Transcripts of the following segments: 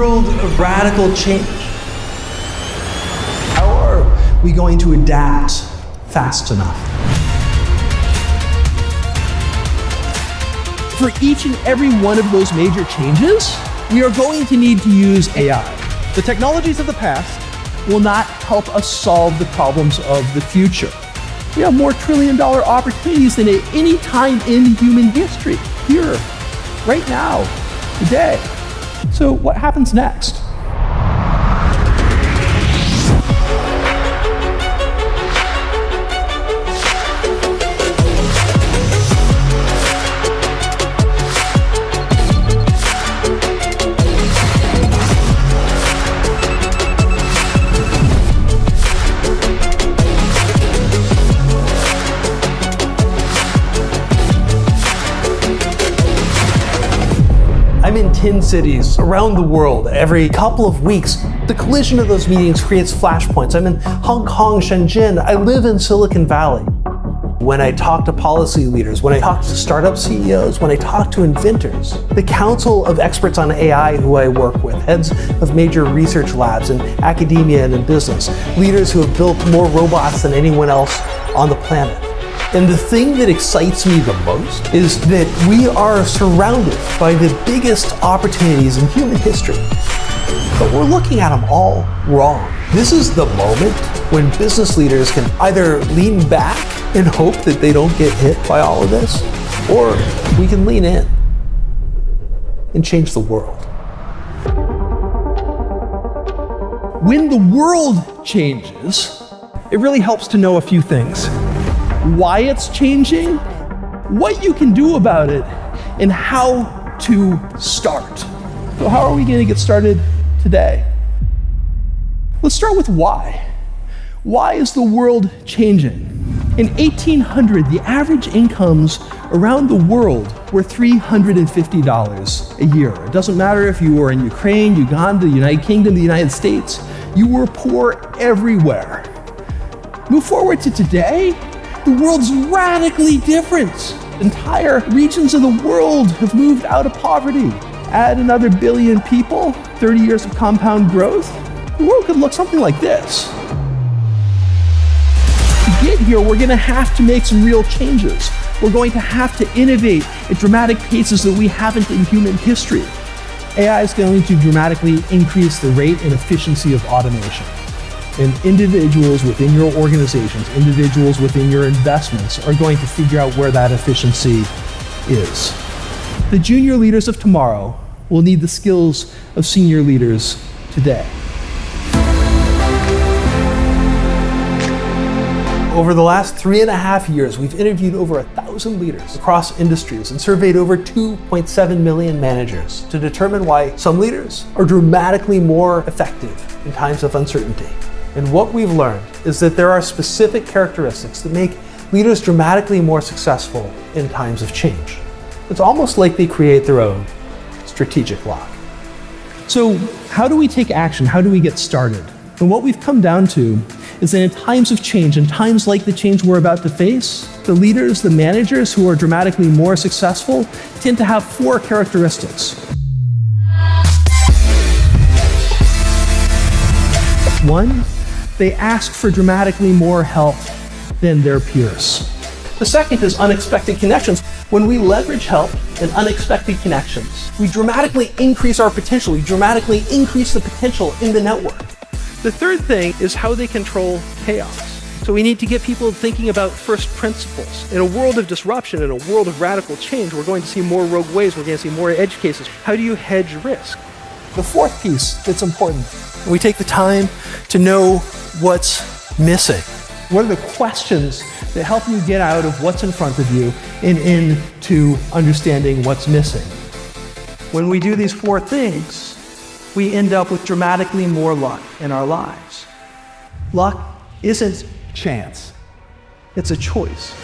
world of radical change. How are we going to adapt fast enough? For each and every one of those major changes, we are going to need to use AI. The technologies of the past will not help us solve the problems of the future. We have more trillion-dollar opportunities than at any time in human history, here, right now, today. So what happens next? I'm in 10 cities around the world. Every couple of weeks, the collision of those meetings creates flashpoints. I'm in Hong Kong, Shenzhen. I live in Silicon Valley. When I talk to policy leaders, when I talk to startup CEOs, when I talk to inventors, the council of experts on AI who I work with, heads of major research labs in academia and in business, leaders who have built more robots than anyone else on the planet. And the thing that excites me the most is that we are surrounded by the biggest opportunities in human history. But we're looking at them all wrong. This is the moment when business leaders can either lean back and hope that they don't get hit by all of this, or we can lean in and change the world. When the world changes, it really helps to know a few things. Why it's changing, what you can do about it, and how to start. So how are we going to get started today? Let's start with why. Why is the world changing? In 1800, the average incomes around the world were $350 a year. It doesn't matter if you were in Ukraine, Uganda, the United Kingdom, the United States, you were poor everywhere. Move forward to today, the world's radically different. Entire regions of the world have moved out of poverty. Add another billion people, 30 years of compound growth, the world could look something like this. To get here, we're going to have to make some real changes. We're going to have to innovate at dramatic paces that we haven't in human history. AI is going to dramatically increase the rate and efficiency of automation. And individuals within your organizations, individuals within your investments are going to figure out where that efficiency is. The junior leaders of tomorrow will need the skills of senior leaders today. Over the last 3.5 years, we've interviewed over 1,000 leaders across industries and surveyed over 2.7 million managers to determine why some leaders are dramatically more effective in times of uncertainty. And what we've learned is that there are specific characteristics that make leaders dramatically more successful in times of change. It's almost like they create their own strategic lock. So how do we take action? How do we get started? And what we've come down to is that in times of change, in times like the change we're about to face, the leaders, the managers who are dramatically more successful tend to have 4 characteristics. 1, they ask for dramatically more help than their peers. The second is unexpected connections. When we leverage help and unexpected connections, we dramatically increase our potential. We dramatically increase the potential in the network. The third thing is how they control chaos. So we need to get people thinking about first principles. In a world of disruption, in a world of radical change, we're going to see more rogue ways, we're going to see more edge cases. How do you hedge risk? The fourth piece that's important, we take the time to know what's missing. What are the questions that help you get out of what's in front of you and into understanding what's missing? When we do these 4 things, we end up with dramatically more luck in our lives. Luck isn't chance, it's a choice.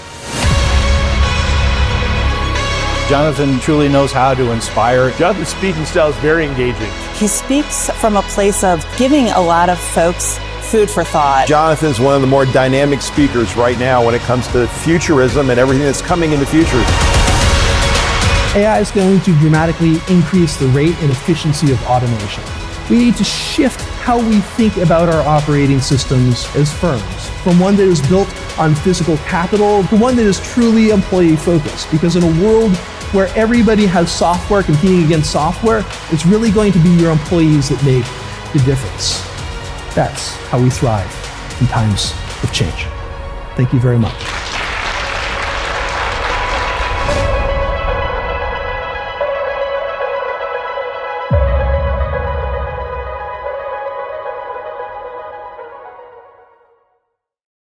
Jonathan truly knows how to inspire. Jonathan's speaking style is very engaging. He speaks from a place of giving a lot of folks food for thought. Jonathan's one of the more dynamic speakers right now when it comes to futurism and everything that's coming in the future. AI is going to dramatically increase the rate and efficiency of automation. We need to shift how we think about our operating systems as firms, from one that is built on physical capital to one that is truly employee-focused. Because in a world where everybody has software competing against software, it's really going to be your employees that make the difference. That's how we thrive in times of change. Thank you very much.